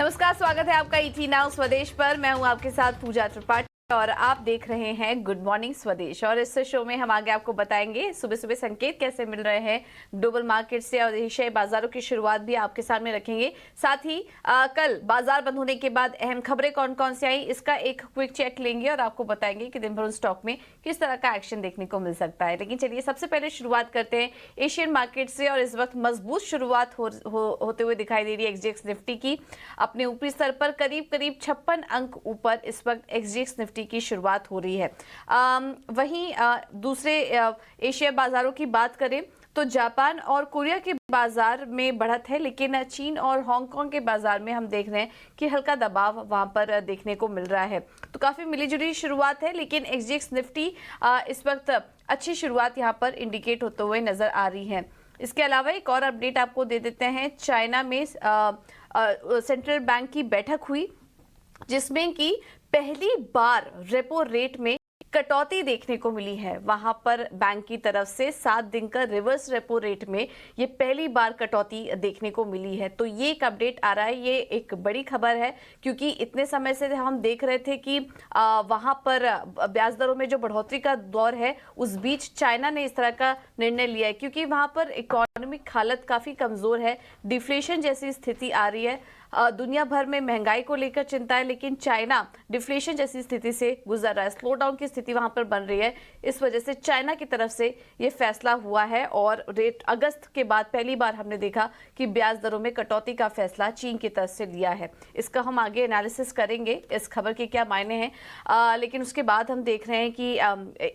नमस्कार, स्वागत है आपका ईटी नाउ स्वदेश पर। मैं हूं आपके साथ पूजा त्रिपाठी और आप देख रहे हैं गुड मॉर्निंग स्वदेश। और इस शो में हम आगे आपको बताएंगे सुबह सुबह संकेत कैसे मिल रहे हैं ग्लोबल मार्केट से, और एशियाई बाजारों की शुरुआत भी आपके सामने रखेंगे। साथ ही कल बाजार बंद होने के बाद अहम खबरें कौन कौन सी आई, इसका एक क्विक चेक लेंगे और आपको बताएंगे कि दिन भर उन स्टॉक में किस तरह का एक्शन देखने को मिल सकता है। लेकिन चलिए सबसे पहले शुरुआत करते हैं एशियन मार्केट से। और इस वक्त मजबूत शुरुआत होते हुए दिखाई दे रही है एक्सजेएक्स निफ्टी की। अपने ऊपरी स्तर पर करीब 56 अंक ऊपर इस वक्त एक्सजेएक्स निफ्टी की शुरुआत हो रही है। वहीं दूसरे एशिया बाजारों की बात करें तो जापान और कोरिया के बाजार में बढ़त है, लेकिन चीन और हांगकांग के बाजार में हम देख रहे हैं कि हल्का दबाव वहां पर देखने को मिल रहा है। तो काफी मिलीजुली शुरुआत है, लेकिन एक्सजेएक्स निफ्टी इस वक्त अच्छी शुरुआत यहां पर इंडिकेट होते हुए नजर आ रही है। इसके अलावा एक और अपडेट आपको दे देते हैं। चाइना में सेंट्रल बैंक की बैठक हुई, जिसमें कि पहली बार रेपो रेट में कटौती देखने को मिली है। वहां पर बैंक की तरफ से 7 दिन का रिवर्स रेपो रेट में ये पहली बार कटौती देखने को मिली है। तो ये एक अपडेट आ रहा है, ये एक बड़ी खबर है, क्योंकि इतने समय से हम देख रहे थे कि वहां पर ब्याज दरों में जो बढ़ोतरी का दौर है, उस बीच चाइना ने इस तरह का निर्णय लिया है, क्योंकि वहां पर इकोनॉमिक हालत काफी कमजोर है, डिफ्लेशन जैसी स्थिति आ रही है। दुनिया भर में महंगाई को लेकर चिंता है, लेकिन चाइना डिफ्लेशन जैसी स्थिति से गुजर रहा है, स्लो डाउन की स्थिति वहां पर बन रही है। इस वजह से चाइना की तरफ से ये फैसला हुआ है और रेट अगस्त के बाद पहली बार हमने देखा कि ब्याज दरों में कटौती का फैसला चीन की तरफ से लिया है। इसका हम आगे एनालिसिस करेंगे, इस खबर के क्या मायने हैं। लेकिन उसके बाद हम देख रहे हैं कि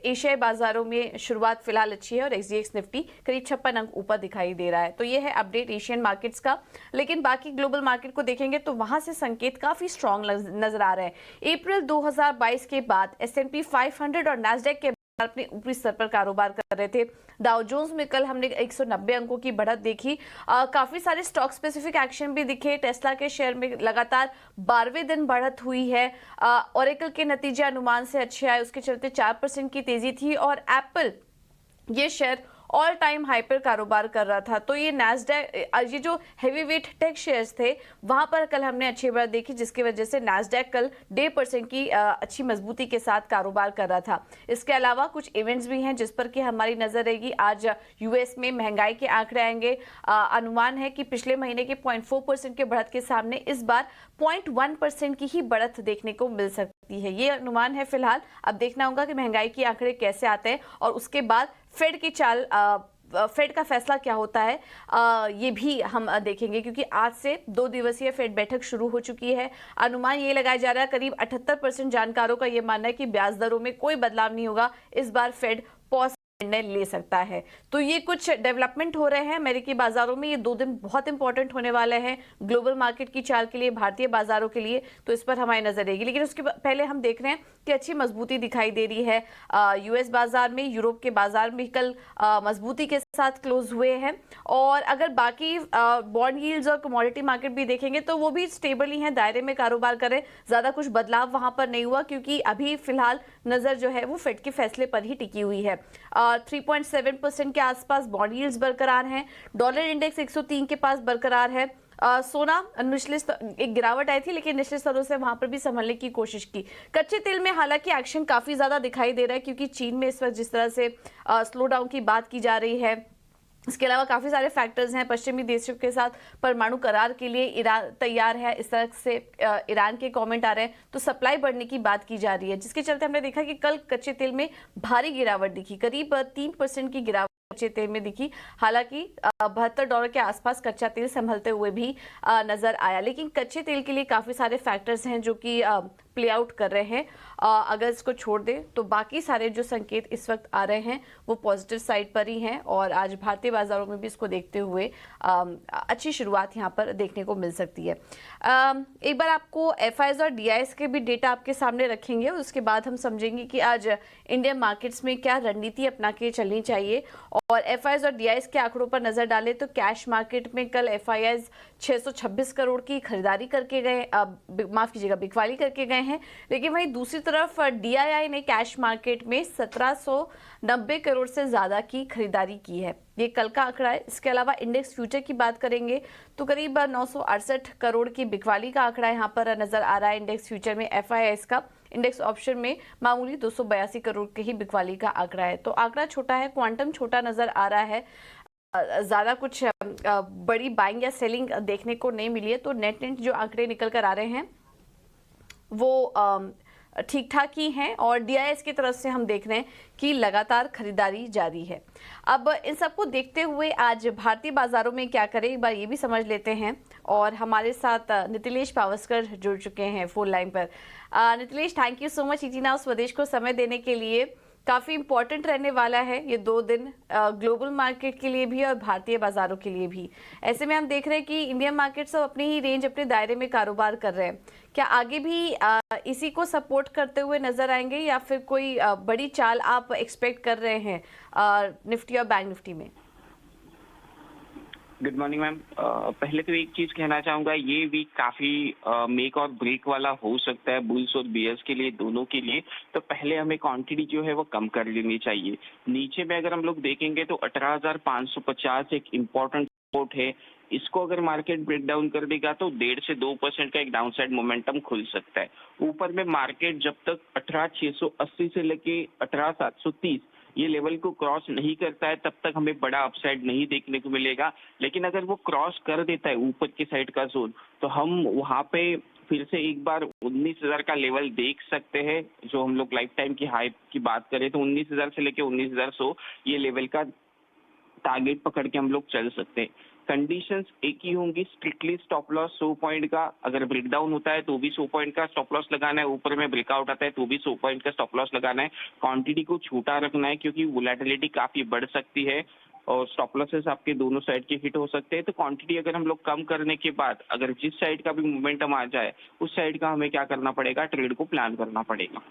एशियाई बाजारों में शुरुआत फिलहाल अच्छी है और एक्सजेएक्स निफ्टी करीब 56 अंक ऊपर दिखाई दे रहा है। तो ये है अपडेट एशियन मार्केट्स का। लेकिन बाकी ग्लोबल मार्केट को देखेंगे तो वहां से संकेत काफी स्ट्रांग नजर आ रहे हैं। अप्रैल 2022 के बाद S&P 500 और नैस्डैक के अपने ऊपरी स्तर पर कारोबार कर रहे थे। डाउ जोन्स में कल हमने 190 अंकों की बढ़त देखी। काफी सारे स्टॉक स्पेसिफिक एक्शन भी दिखे। टेस्ला के शेयर में लगातार 12वें दिन बढ़त हुई है। ओरेकल के नतीजे अनुमान से अच्छे आए, उसके चलते 4% की तेजी थी। और एप्पल ये शेयर ऑल टाइम हाई पर कारोबार कर रहा था। तो ये नैस्डैक, ये जो हैवी वेट टेक शेयर्स थे, वहां पर कल हमने अच्छी बढ़त देखी, जिसकी वजह से नैस्डैक कल 1.5% की अच्छी मजबूती के साथ कारोबार कर रहा था। इसके अलावा कुछ इवेंट्स भी हैं जिस पर कि हमारी नजर रहेगी। आज यूएस में महंगाई के आंकड़े आएंगे। अनुमान है कि पिछले महीने के 0.4% के बढ़त के सामने इस बार 0.1% की ही बढ़त देखने को मिल सकती है। ये अनुमान है फिलहाल। अब देखना होगा कि महंगाई के आंकड़े कैसे आते हैं और उसके बाद फेड की चाल, फेड का फैसला क्या होता है, ये भी हम देखेंगे, क्योंकि आज से 2 दिवसीय फेड बैठक शुरू हो चुकी है। अनुमान ये लगाया जा रहा है, करीब 78% जानकारों का ये मानना है कि ब्याज दरों में कोई बदलाव नहीं होगा। इस बार फेड पॉज निर्णय ले सकता है। तो ये कुछ डेवलपमेंट हो रहे हैं अमेरिकी बाजारों में। ये 2 दिन बहुत इंपॉर्टेंट होने वाले हैं ग्लोबल मार्केट की चाल के लिए, भारतीय बाजारों के लिए। तो इस पर हमारी नजर रहेगी। लेकिन उसके पहले हम देख रहे हैं कि अच्छी मजबूती दिखाई दे रही है यूएस बाजार में। यूरोप के बाजार में कल मजबूती के साथ क्लोज हुए हैं। और अगर बाकी बॉन्ड यील्ड्स और कमोडिटी मार्केट भी देखेंगे तो वो भी स्टेबल ही है, दायरे में कारोबार करें। ज्यादा कुछ बदलाव वहां पर नहीं हुआ, क्योंकि अभी फिलहाल नजर जो है वो फेड के फैसले पर ही टिकी हुई है। 3.7% के आसपास बॉन्ड यील्ड्स बरकरार हैं। डॉलर इंडेक्स 103 के पास बरकरार है। सोना निचले एक गिरावट आई थी, लेकिन निचले स्तरों से वहां पर भी संभलने की कोशिश की। कच्चे तेल में हालांकि एक्शन काफी ज्यादा दिखाई दे रहा है, क्योंकि चीन में इस वक्त जिस तरह से स्लो डाउन की बात की जा रही है। इसके अलावा काफी सारे फैक्टर्स हैं। पश्चिमी देशों के साथ परमाणु करार के लिए ईरान तैयार है, इस तरह से ईरान के कमेंट आ रहे हैं। तो सप्लाई बढ़ने की बात की जा रही है, जिसके चलते हमने देखा कि कल कच्चे तेल में भारी गिरावट दिखी, करीब 3% की गिरावट कच्चे तेल में दिखी। हालांकि $72 के आसपास कच्चा तेल संभलते हुए भी नजर आया। लेकिन कच्चे तेल के लिए काफी सारे फैक्टर्स हैं जो कि प्ले आउट कर रहे हैं। अगर इसको छोड़ दें तो बाकी सारे जो संकेत इस वक्त आ रहे हैं वो पॉजिटिव साइड पर ही हैं। और आज भारतीय बाजारों में भी इसको देखते हुए अच्छी शुरुआत यहाँ पर देखने को मिल सकती है। एक बार आपको एफआईआईज और डीआईएस के भी डेटा आपके सामने रखेंगे, उसके बाद हम समझेंगे कि आज इंडियन मार्केट्स में क्या रणनीति अपना के चलनी चाहिए। और एफआईआईज और डीआईएस के आंकड़ों पर नजर डालें तो कैश मार्केट में कल एफआईआईज 626 करोड़ की खरीदारी करके गए, माफ कीजिएगा बिकवाली करके गए हैं। लेकिन वहीं दूसरी तरफ DII ने कैश मार्केट में 1790 करोड़ से ज्यादा की खरीदारी की है। ये कल का आंकड़ा है। इसके अलावा इंडेक्स फ्यूचर की बात करेंगे तो करीब 968 करोड़ की बिकवाली का आंकड़ा यहाँ पर नजर आ रहा है इंडेक्स फ्यूचर में। FIS का इंडेक्स ऑप्शन में मामूली 282 करोड़ की ही बिकवाली का आंकड़ा है। तो आंकड़ा छोटा है, क्वांटम छोटा नजर आ रहा है, ज्यादा कुछ बड़ी बाइंग या सेलिंग देखने को नहीं मिली है। तो नेट जो आंकड़े निकल कर आ रहे हैं वो ठीक ठाक ही हैं और DIS की तरफ से हम देख रहे हैं कि लगातार खरीदारी जारी है। अब इन सबको देखते हुए आज भारतीय बाजारों में क्या करें, एक बार ये भी समझ लेते हैं। और हमारे साथ नितिलेश पावस्कर जुड़ चुके हैं फोन लाइन पर। Nitilesh, thank you so much ET Now स्वदेश को समय देने के लिए। काफी इंपॉर्टेंट रहने वाला है ये 2 दिन ग्लोबल मार्केट के लिए भी और भारतीय बाजारों के लिए भी। ऐसे में हम देख रहे हैं कि इंडियन मार्केट सब अपनी ही रेंज, अपने दायरे में कारोबार कर रहे हैं। क्या आगे भी इसी को सपोर्ट करते हुए नजर आएंगे या फिर कोई बड़ी चाल आप एक्सपेक्ट कर रहे हैं निफ्टी और बैंक निफ्टी में? Good morning ma'am. पहले तो एक चीज कहना चाहूंगा, ये वीक काफी मेक और ब्रेक वाला हो सकता है बुल्स और बियर्स के लिए, दोनों के लिए। तो पहले हमें क्वांटिटी जो है वो कम कर लेनी चाहिए। नीचे में अगर हम लोग देखेंगे तो 18,550 एक इम्पोर्टेंट सपोर्ट है। इसको अगर मार्केट ब्रेक डाउन कर देगा तो 1.5 से 2% का एक डाउनसाइड मोमेंटम खुल सकता है। ऊपर में मार्केट जब तक 18,680 से लेके 18,730 ये लेवल को क्रॉस नहीं करता है तब तक हमें बड़ा अपसाइड नहीं देखने को मिलेगा। लेकिन अगर वो क्रॉस कर देता है ऊपर की साइड का जोन, तो हम वहां पे फिर से एक बार 19,000 का लेवल देख सकते हैं। जो हम लोग लाइफ टाइम की हाई की बात करें तो 19,000 से लेके 19,100 ये लेवल का टारगेट पकड़ के हम लोग चल सकते हैं। कंडीशंस एक ही होंगी, स्ट्रिक्टली स्टॉप लॉस 100 पॉइंट का। अगर ब्रेकडाउन होता है तो भी 100 पॉइंट का स्टॉप लॉस लगाना है, ऊपर में ब्रेकआउट आता है तो भी 100 पॉइंट का स्टॉप लॉस लगाना है। क्वांटिटी को छोटा रखना है क्योंकि वोलेटिलिटी काफी बढ़ सकती है और स्टॉप लॉसेस आपके दोनों साइड के हिट हो सकते हैं। तो क्वांटिटी अगर हम लोग कम करने के बाद अगर जिस साइड का भी मोमेंटम आ जाए उस साइड का हमें क्या करना पड़ेगा, ट्रेड को प्लान करना पड़ेगा।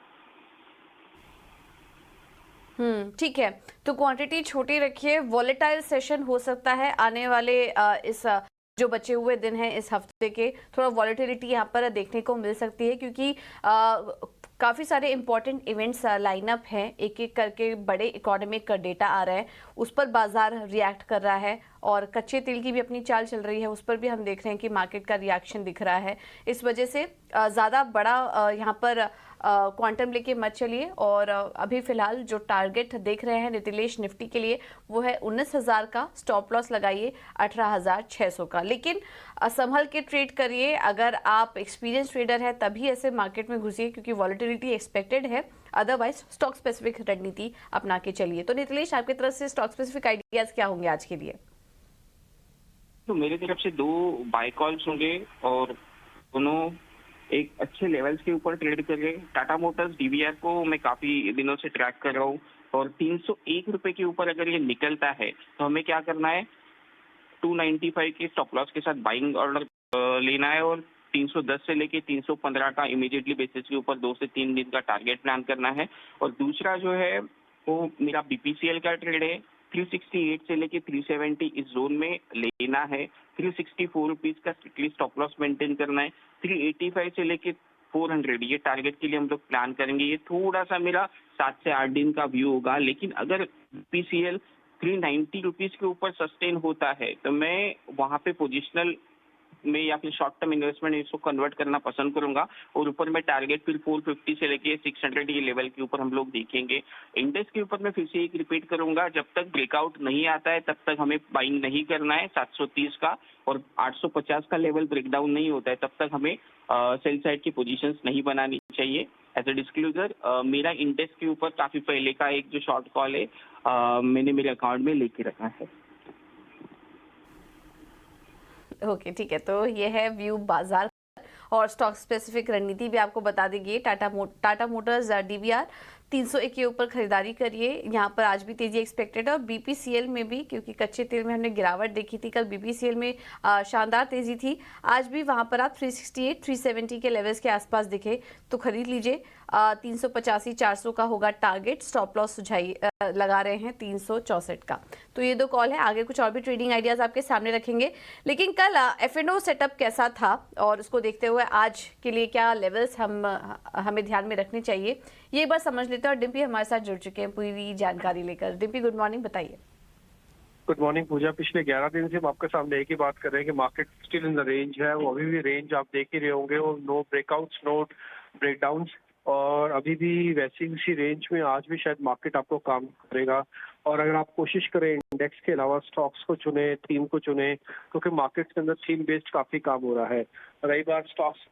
ठीक है। तो क्वांटिटी छोटी रखिए। वॉलेटाइल सेशन हो सकता है आने वाले इस जो बचे हुए दिन हैं इस हफ्ते के, थोड़ा वॉलेटिलिटी यहाँ पर देखने को मिल सकती है क्योंकि काफ़ी सारे इंपॉर्टेंट इवेंट्स लाइनअप हैं। एक एक करके बड़े इकोनॉमिक का डेटा आ रहा है, उस पर बाजार रिएक्ट कर रहा है और कच्चे तेल की भी अपनी चाल चल रही है, उस पर भी हम देख रहे हैं कि मार्केट का रिएक्शन दिख रहा है। इस वजह से ज़्यादा बड़ा यहाँ पर क्वांटम लेके मत चलिए। और अभी फिलहाल जो टारगेट देख रहे हैं नितिलेश निफ्टी के लिए वो है 19,000 का, स्टॉप लॉस लगाइए 18,600 का। लेकिन संभल के ट्रेड करिए। अगर आप एक्सपीरियंस ट्रेडर है तभी ऐसे मार्केट में घुसिए क्योंकि वॉलेटिलिटी एक्सपेक्टेड है, अदरवाइज स्टॉक स्पेसिफिक रणनीति अपना के चलिए। तो नितिलेश, आपकी तरफ से स्टॉक स्पेसिफिक आइडियाज क्या होंगे आज के लिए? तो मेरी तरफ से 2 बाय कॉल्स होंगे और दोनों एक अच्छे लेवल्स के ऊपर ट्रेड कर रहे हैं। टाटा मोटर्स DBR को मैं काफी दिनों से ट्रैक कर रहा हूँ और 301 रुपए के ऊपर अगर ये निकलता है तो हमें क्या करना है, 295 के स्टॉप लॉस के साथ बाइंग ऑर्डर लेना है और 310 से लेके 315 का इमीडिएटली बेसिस के ऊपर 2 से 3 दिन का टारगेट प्लान करना है। और दूसरा जो है वो मेरा BPCL का ट्रेड है। 368 से लेके 370 इस जोन में लेना है। 364 रुपीज का स्ट्रिक्टली स्टॉप लॉस मेंटेन करना है। 385 से लेके 400 ये टारगेट के लिए हम लोग प्लान करेंगे। ये थोड़ा सा मेरा 7 से 8 दिन का व्यू होगा। लेकिन अगर BPCL 390 रुपीज के ऊपर सस्टेन होता है तो मैं वहां पे पोजिशनल में या फिर शॉर्ट टर्म इन्वेस्टमेंट इसको कन्वर्ट करना पसंद करूंगा। और ऊपर में टारगेट फिर 450 से लेके 600 ये लेवल के ऊपर हम लोग देखेंगे। इंडेक्स के ऊपर मैं फिर से एक रिपीट करूंगा, जब तक ब्रेकआउट नहीं आता है तब तक हमें बाइंग नहीं करना है 730 का, और 850 का लेवल ब्रेकडाउन नहीं होता है तब तक हमें सेल साइड की पोजीशंस नहीं बनानी चाहिए। एज ए डिस्क्लोजर, मेरा इंडेक्स के ऊपर काफी पहले का एक जो शॉर्ट कॉल है मैंने मेरे अकाउंट में लेके रखा है। ओके, ठीक है। तो ये है व्यू बाजार और स्टॉक स्पेसिफिक रणनीति भी आपको बता देंगे। टाटा मोटर्स DBR 301 के ऊपर खरीदारी करिए। यहाँ पर आज भी तेजी एक्सपेक्टेड है और बीपीसीएल में भी, क्योंकि कच्चे तेल में हमने गिरावट देखी थी कल, बीपीसीएल में शानदार तेजी थी। आज भी वहाँ पर आप 368 370 के लेवल्स के आसपास दिखे तो खरीद लीजिए। 385 400 का होगा टारगेट। स्टॉप लॉस लगा रहे हैं 364 का। तो ये दो कॉल है। आगे कुछ और भी ट्रेडिंग आइडियाज आपके सामने रखेंगे, लेकिन कल F&O सेटअप कैसा था और उसको देखते हुए आज के लिए क्या लेवल्स हमें ध्यान में रखने चाहिए, ये एक बार समझ लेते हैं। और डिम्पी हमारे साथ जुड़ चुके हैं पूरी जानकारी लेकर। डिम्पी, गुड मॉर्निंग, बताइए। गुड मॉर्निंग पूजा। पिछले 11 दिन से हम आपके सामने एक ही बात कर रहे हैं कि market still in the range है। वो अभी भी रेंज आप देख ही रहे होंगे, वो नो ब्रेकआउट्स, नो ब्रेकडाउन्स, और अभी भी वैसी उसी रेंज में आज भी शायद मार्केट आपको काम करेगा। और अगर आप कोशिश करें इंडेक्स के अलावा स्टॉक्स को चुने, थीम को चुने, क्योंकि मार्केट के अंदर थीम बेस्ड काफी काम हो रहा है। रही बात स्टॉक्स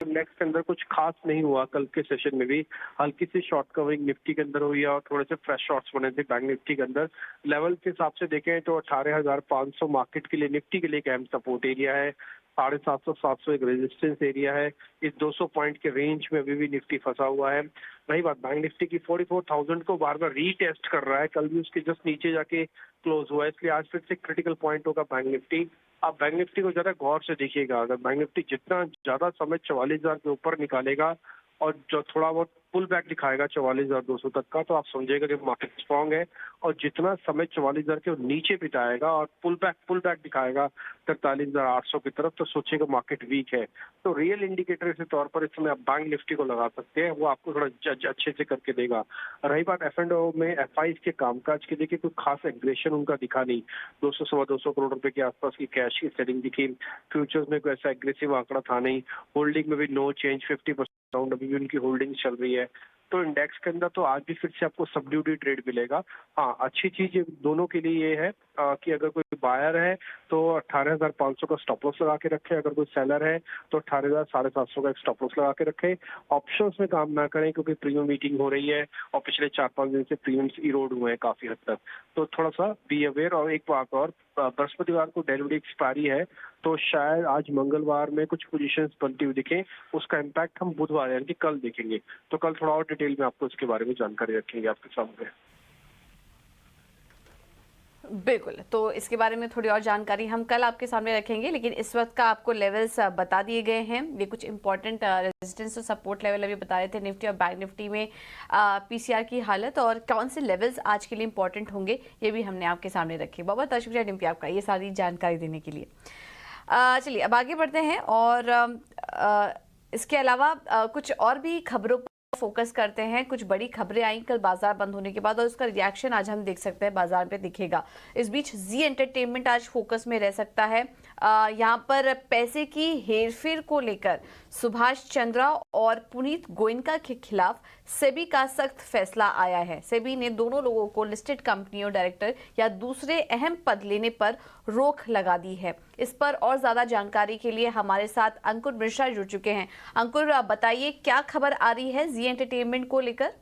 इंडेक्स के अंदर कुछ खास नहीं हुआ। कल के सेशन में भी हल्की सी शॉर्ट कवरिंग निफ्टी के अंदर हुई और थोड़े से फ्रेश शॉर्ट्स बने थे बैंक निफ्टी के अंदर। लेवल के हिसाब से देखें तो 18,500 मार्केट के लिए, निफ्टी के लिए एक अहम सपोर्ट एरिया है। 750 700 एक रेजिस्टेंस एरिया है। इस 200 पॉइंट के रेंज में अभी भी निफ्टी फंसा हुआ है। रही बात बैंक निफ्टी की, 44,000 को बार बार रीटेस्ट कर रहा है। कल भी उसके जस्ट नीचे जाके क्लोज हुआ है, इसलिए आज फिर से क्रिटिकल पॉइंट होगा बैंक निफ्टी। आप बैंक निफ्टी को जरा गौर से देखिएगा। अगर बैंक निफ्टी जितना ज्यादा समय 44,000 के ऊपर निकालेगा और जो थोड़ा बहुत पुल बैक दिखाएगा 44,200 तक का, तो आप समझिएगा कि मार्केट स्ट्रांग है। और जितना समय 44,000 के नीचे बिताएगा और पुल बैक दिखाएगा 43,800 की तरफ, तो सोचिएगा मार्केट वीक है। तो रियल इंडिकेटर के तौर पर इस समय आप बैंक निफ्टी को लगा सकते हैं, वो आपको थोड़ा जज अच्छे से करके देगा। रही बात F&O में एफआईज के कामकाज की, देखिए कोई खास एग्रेशन उनका दिखा नहीं। 200 करोड़ रुपए के आसपास की कैश की सेलिंग दिखी। फ्यूचर्स में कोई ऐसा एग्रेसिव आंकड़ा था नहीं। होल्डिंग में भी नो चेंज, 50% अभी भी उनकी होल्डिंग चल रही है। तो इंडेक्स के अंदर तो आज भी फिर से आपको सबड्यूड ट्रेड मिलेगा। हाँ, अच्छी चीज दोनों के लिए ये है कि अगर कोई बायर है तो 18,500 का स्टॉप लॉस लगा के रखे। अगर कोई सेलर है तो 18,750 का एक स्टॉप लॉस लगा के रखे। ऑप्शंस में काम ना करें, क्योंकि प्रीमियम मीटिंग हो रही है और पिछले 4-5 दिन से प्रीमियम्स इरोड हुए हैं काफी हद तक। तो थोड़ा सा बी अवेयर। और एक बात और, बृहस्पतिवार को डेलिवरी एक्सपायरी है, तो शायद आज मंगलवार में कुछ पोजीशंस बनती हुई दिखे। उसका इम्पैक्ट हम बुधवार यानी कि कल देखेंगे। तो कल थोड़ा और डिटेल में आपको इसके बारे में जानकारी रखेंगे आपके सामने। बिल्कुल, तो इसके बारे में थोड़ी और जानकारी हम कल आपके सामने रखेंगे, लेकिन इस वक्त का आपको लेवल्स बता दिए गए हैं। ये कुछ इंपॉर्टेंट रेजिस्टेंस और सपोर्ट लेवल अभी बता रहे थे निफ्टी और बैंक निफ्टी में पीसीआर की हालत, और कौन से लेवल्स आज के लिए इंपॉर्टेंट होंगे ये भी हमने आपके सामने रखे। बहुत बहुत शुक्रिया डिम्पी आपका ये सारी जानकारी देने के लिए। चलिए अब आगे बढ़ते हैं और इसके अलावा कुछ और भी खबरों फोकस करते हैं। कुछ बड़ी खबरें आई कल बाजार बंद होने के बाद और उसका रिएक्शन आज हम देख सकते हैं बाजार पे दिखेगा। इस बीच जी एंटरटेनमेंट आज फोकस में रह सकता है। यहाँ पर पैसे की हेरफेर को लेकर सुभाष चंद्रा और पुनीत गोयनका के खिलाफ सेबी का सख्त फैसला आया है। सेबी ने दोनों लोगों को लिस्टेड कंपनियों डायरेक्टर या दूसरे अहम पद लेने पर रोक लगा दी है। इस पर और ज्यादा जानकारी के लिए हमारे साथ अंकुर मिश्रा जुड़ चुके हैं। अंकुर, बताइए क्या खबर आ रही है जी एंटरटेनमेंट को लेकर?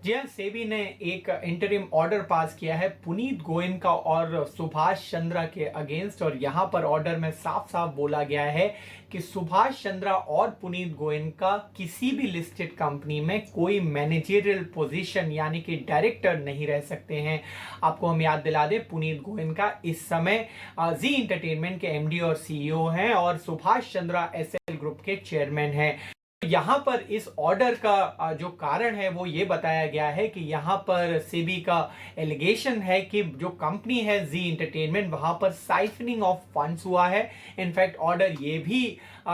जी हाँ, सेबी ने एक इंटरिम ऑर्डर पास किया है पुनीत गोयनका और सुभाष चंद्रा के अगेंस्ट, और यहाँ पर ऑर्डर में साफ साफ बोला गया है कि सुभाष चंद्रा और पुनीत गोयनका किसी भी लिस्टेड कंपनी में कोई मैनेजरियल पोजीशन यानी कि डायरेक्टर नहीं रह सकते हैं। आपको हम याद दिला दें, पुनीत गोयनका इस समय जी एंटरटेनमेंट के एमडी और सीईओ हैं और सुभाष चंद्रा एसएल ग्रुप के चेयरमैन हैं। यहाँ पर इस ऑर्डर का जो कारण है वो ये बताया गया है कि यहाँ पर सेबी का एलिगेशन है कि जो कंपनी है जी एंटरटेनमेंट, वहाँ पर साइफनिंग ऑफ फंड्स हुआ है। इनफैक्ट ऑर्डर ये भी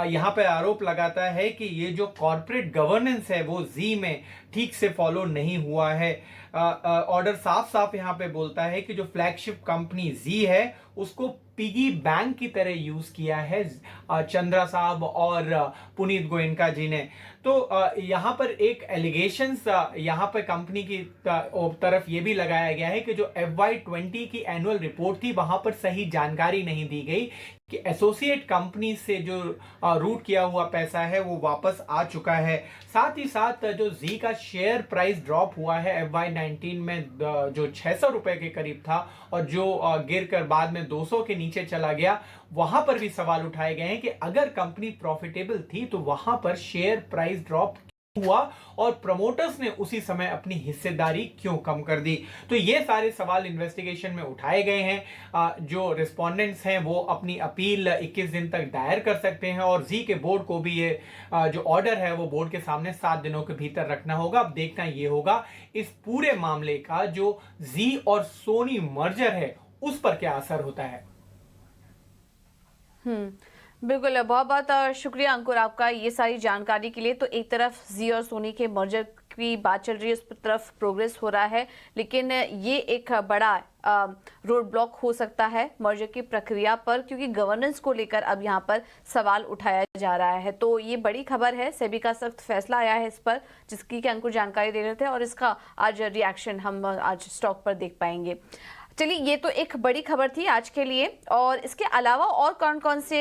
यहाँ पर आरोप लगाता है कि ये जो कॉर्पोरेट गवर्नेंस है वो जी में ठीक से फॉलो नहीं हुआ है। ऑर्डर साफ साफ यहाँ पे बोलता है कि जो फ्लैगशिप कंपनी जी है उसको पिगी बैंक की तरह यूज किया है चंद्रा साहब और पुनीत गोयनका जी ने। तो यहाँ पर एक एलिगेशंस यहाँ पर कंपनी की तरफ ये भी लगाया गया है कि जो FY20 की एनुअल रिपोर्ट थी वहां पर सही जानकारी नहीं दी गई कि एसोसिएट कंपनी से जो रूट किया हुआ पैसा है वो वापस आ चुका है। साथ ही साथ जो जी का शेयर प्राइस ड्रॉप हुआ है FY19 में जो 600 रुपए के करीब था और जो गिरकर बाद में 200 के नीचे चला गया, वहां पर भी सवाल उठाए गए हैं कि अगर कंपनी प्रॉफिटेबल थी तो वहां पर शेयर प्राइस ड्रॉप हुआ और प्रमोटर्स ने उसी समय अपनी हिस्सेदारी क्यों कम कर दी। तो ये सारे सवाल इन्वेस्टिगेशन में उठाए गए हैं। जो रिस्पोंडेंट्स हैं वो अपनी अपील 21 दिन तक दायर कर सकते हैं और जी के बोर्ड को भी ये जो ऑर्डर है वो बोर्ड के सामने 7 दिनों के भीतर रखना होगा। अब देखना ये होगा इस पूरे मामले का जो जी और सोनी मर्जर है उस पर क्या असर होता है। बिल्कुल, बहुत बहुत शुक्रिया अंकुर आपका ये सारी जानकारी के लिए। तो एक तरफ जी और सोनी के मर्जर की बात चल रही है, उस तरफ प्रोग्रेस हो रहा है, लेकिन ये एक बड़ा रोड ब्लॉक हो सकता है मर्जर की प्रक्रिया पर, क्योंकि गवर्नेंस को लेकर अब यहाँ पर सवाल उठाया जा रहा है। तो ये बड़ी खबर है, सेबी का सख्त फैसला आया है इस पर, जिसकी कि अंकुर जानकारी दे रहे थे और इसका आज रिएक्शन हम आज स्टॉक पर देख पाएंगे। चलिए, ये तो एक बड़ी खबर थी आज के लिए, और इसके अलावा और कौन कौन से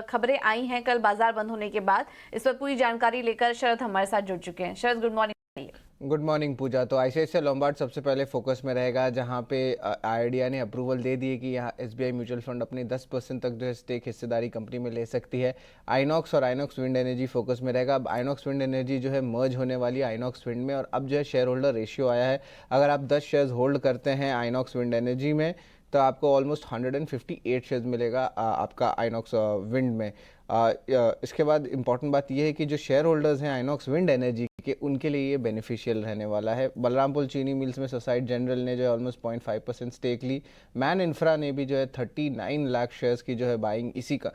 खबरें आई हैं कल बाजार बंद होने के बाद, इस पर पूरी जानकारी लेकर शरद हमारे साथ जुड़ चुके हैं। शरद, गुड मॉर्निंग। गुड मॉर्निंग पूजा। तो आईसीआईसीआई लोम्बार्ड सबसे पहले फोकस में रहेगा, जहां पे आईडिया ने अप्रूवल दे दी है कि यहाँ एसबीआई म्यूचुअल फंड अपनी 10% तक जो है स्टेक हिस्सेदारी कंपनी में ले सकती है। आइनॉक्स और आइनॉक्स विंड एनर्जी फोकस में रहेगा। अब आइनॉक्स विंड एनर्जी जो है मर्ज होने वाली है आइनॉक्स विंड में, और अब जो है शेयर होल्डर रेशियो आया है। अगर आप 10 शेयर्स होल्ड करते हैं आइनॉक्स विंड एनर्जी में तो आपको ऑलमोस्ट 158 शेयर्स मिलेगा आपका आइनॉक्स विंड में। इसके बाद इंपॉर्टेंट बात यह है कि जो शेयर होल्डर्स हैं आइनॉक्स विंड एनर्जी के, उनके लिए ये बेनिफिशियल रहने वाला है। बलरामपुर चीनी मिल्स में सोसाइटी जनरल ने जो है ऑलमोस्ट 0.5% स्टेक ली। मैन इंफ्रा ने भी जो है 39 लाख शेयर्स की जो है बाइंग इसी का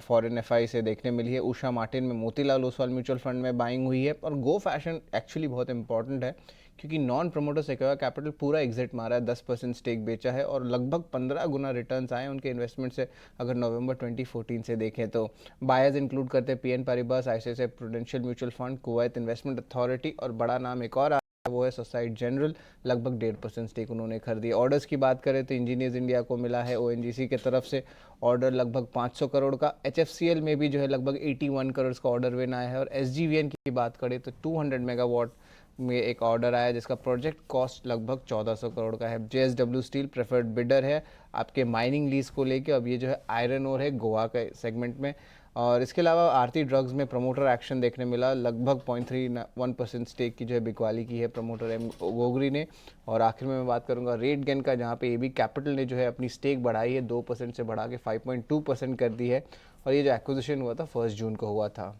फॉरेन एफआई से देखने मिली है। उषा मार्टिन में मोतीलाल ओसवाल म्यूचुअल फंड में बाइंग हुई है। और गो फैशन एक्चुअली बहुत इंपॉर्टेंट है क्योंकि नॉन प्रमोटर सेक्योर कैपिटल पूरा एग्जिट मारा है, 10% स्टेक बेचा है और लगभग 15 गुना रिटर्न्स आए उनके इन्वेस्टमेंट से। अगर नवंबर 2014 से देखें तो बायर्स इंक्लूड करते हैं BNP Paribas, ICICI Prudential mutual fund, Kuwait investment authority, और बड़ा नाम एक और वो है सोसाइटी जनरल, लगभग 1.5% स्टेक उन्होंने खरीदी। ऑर्डर्स की बात करें तो इंजीनियर्स इंडिया को मिला है ओएनजीसी की तरफ से ऑर्डर लगभग 500 करोड़ का। एचएफसीएल में भी जो है लगभग 81 करोड़ का ऑर्डर विन आया है। और एसजीवीएन की बात करें तो 200 मेगावाट में एक ऑर्डर आया जिसका प्रोजेक्ट कॉस्ट लगभग 1400 करोड़ का है। जेएसडब्ल्यू स्टील प्रेफर्ड बिडर है आपके माइनिंग लीज को लेके। अब ये जो है आयरन ओर है गोवा के सेगमेंट में। और इसके अलावा आरती ड्रग्स में प्रमोटर एक्शन देखने मिला, लगभग 0.31% स्टेक की जो है बिकवाली की है प्रमोटर एम गोगरी ने। और आखिर में मैं बात करूंगा रेट गेन का, जहां पे एबी कैपिटल ने जो है अपनी स्टेक बढ़ाई है 2% से बढ़ा के 5.2% कर दी है। और ये जो एक्विजिशन हुआ था 1 जून को हुआ था।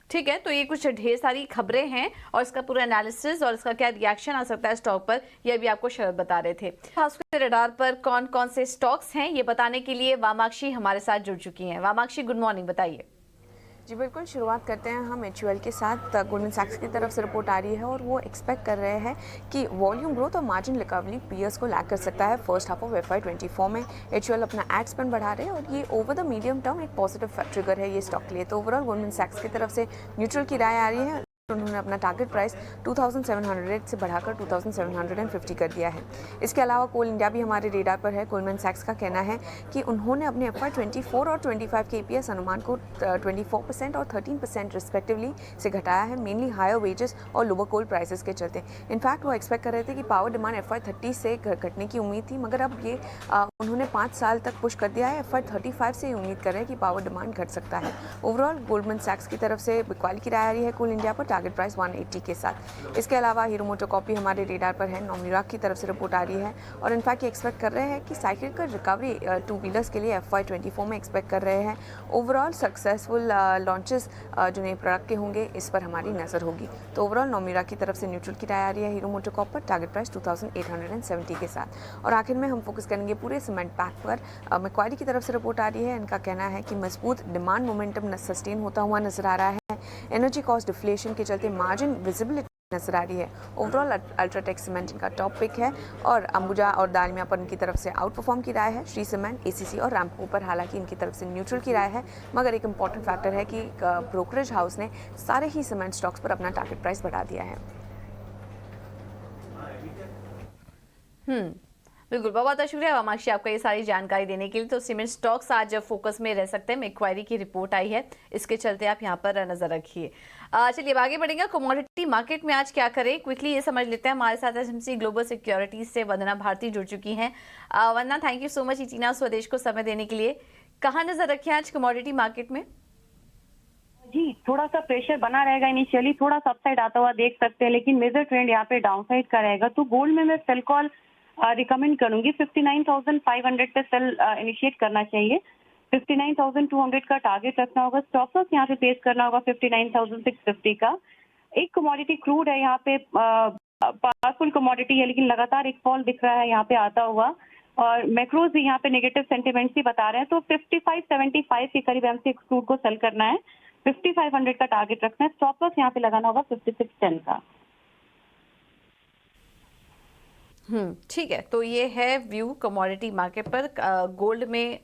ठीक है, तो ये कुछ ढेर सारी खबरें हैं और इसका पूरा एनालिसिस और इसका क्या रिएक्शन आ सकता है स्टॉक पर, ये भी आपको शरद बता रहे थे। खास करके रडार पर कौन कौन से स्टॉक्स हैं ये बताने के लिए वामाक्षी हमारे साथ जुड़ चुकी हैं। वामाक्षी, गुड मॉर्निंग, बताइए। जी बिल्कुल, शुरुआत करते हैं हम एचयूएल के साथ। गोल्डमैन सैक्स की तरफ से रिपोर्ट आ रही है और वो एक्सपेक्ट कर रहे हैं कि वॉल्यूम ग्रोथ और मार्जिन रिकवरी पीएस को लैग कर सकता है फर्स्ट हाफ ऑफ FY24 में। एचयूएल अपना एड स्पेंड बढ़ा रहे हैं और ये ओवर द मीडियम टर्म एक पॉजिटिव ट्रिगर है ये स्टॉक के लिए। तो ओवरऑल गोल्डमैन सैक्स की तरफ से न्यूट्रल की राय आ रही है। उन्होंने अपना टारगेट प्राइस 2700 से बढ़ाकर 2750 कर दिया है। इसके अलावा कोल इंडिया भी हमारे रेडार पर है। गोल्डमैन सैक्स का कहना है कि उन्होंने अपने FY24 और 25 के EPS अनुमान को 24% और 13% रिस्पेक्टिवली से घटाया है, मेनली हायर वेजेस और लोअर कोल प्राइसेस के चलते। इनफैक्ट वो एक्सपेक्ट कर रहे थे कि पावर डिमांड FY30 से घटने की उम्मीद थी, मगर अब ये उन्होंने 5 साल तक पुश कर दिया है। FY35 से उम्मीद कर रहे हैं कि पावर डिमांड घट सकता है। ओवरऑल गोल्डमैन सैक्स की तरफ से बिकवाली की राय आ रही है कोल इंडिया पर टारगेट प्राइस 180 के साथ। इसके अलावा हीरो मोटोकॉर्प भी हमारे रेडार पर है। नोमिरा की तरफ से रिपोर्ट आ रही है और इनफैक्ट ये एक्सपेक्ट कर रहे हैं कि साइक्लिकल रिकवरी 2 व्हीलर्स के लिए FY24 में एक्सपेक्ट कर रहे हैं। ओवरऑल सक्सेसफुल लॉन्चेस जो नए प्रोडक्ट के होंगे इस पर हमारी नज़र होगी। तो ओवरऑल नोमिरा की तरफ से न्यूट्रल की राय आ रही है हीरो मोटोकॉर्प पर टारगेट प्राइस 2870 के साथ। और आखिर में हम फोकस करेंगे पूरे सीमेंट पैक पर। मैक्वारी की तरफ से रिपोर्ट आ रही है। इनका कहना है कि मजबूत डिमांड मोमेंटम सस्टेन होता हुआ नजर आ रहा है। एनर्जी कॉस्ट डिफ्लेशन के चलते मार्जिन विजिबिलिटी नजर आ रही है। ओवरऑल अल्ट्राटेक सीमेंट इनका टॉप पिक है और अंबुजा और दालमिया पर इनकी तरफ से आउट परफॉर्म की राय है। श्री सीमेंट, एसीसी और रैम्को पर हालांकि इनकी तरफ से न्यूट्रल की राय है, मगर एक इंपॉर्टेंट फैक्टर है कि ब्रोकरेज हाउस ने सारे ही सीमेंट स्टॉक्स पर अपना टारगेट प्राइस बढ़ा दिया है। बिल्कुल, बहुत बहुत शुक्रिया वामाक्षी आपका ये सारी जानकारी देने के लिए। तो सीमेंट स्टॉक्स आज फोकस में रह सकते हैं। मैक्वायरी की रिपोर्ट आई है, इसके चलते आप यहाँ पर नजर रखिए। चलिए अब आगे बढ़ेंगे। कमोडिटी मार्केट में आज क्या करें, क्विकली ये समझ लेते हैं। हमारे साथ एसएमसी ग्लोबल सिक्योरिटीज से वंदना भारती जुड़ चुकी हैं। वंदना, थैंक यू सो मच इटीना स्वदेश को समय देने के लिए। कहाँ नजर रखें आज कमोडिटी मार्केट में? जी, थोड़ा सा प्रेशर बना रहेगा। इनिशियली थोड़ा सा अपसाइड आता हुआ देख सकते हैं, लेकिन मेजर ट्रेंड यहाँ पे डाउनसाइड का रहेगा। तो गोल्ड में मैं सेल कॉल रिकमेंड करूंगी। 59,500 पे सेल इनिशिएट करना चाहिए। 59,200 का टारगेट रखना होगा। स्टॉप लॉस यहाँ पे पेश करना होगा 59,650 का। एक कमोडिटी क्रूड है यहाँ पे, पावरफुल कमोडिटी है, लेकिन लगातार एक फॉल दिख रहा है यहाँ पे आता हुआ, और मैक्रोज भी यहाँ पे नेगेटिव सेंटिमेंट्स ही बता रहे हैं। तो 55-75 के करीब एमसीएक्स क्रूड को सेल करना है। 5500 का टारगेट रखना है। स्टॉप लॉस यहाँ पे लगाना होगा 5610 का। ठीक है, तो ये है व्यू कमोडिटी मार्केट पर। गोल्ड में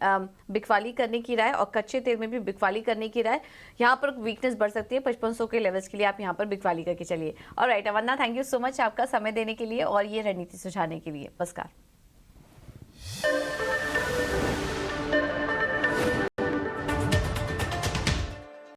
बिकवाली करने की राय और कच्चे तेल में भी बिकवाली करने की राय। यहाँ पर वीकनेस बढ़ सकती है 5500 के लेवल्स के लिए, आप यहाँ पर बिकवाली करके चलिए। Alright Vandana, thank you so much आपका समय देने के लिए और ये रणनीति सुझाने के लिए। नमस्कार।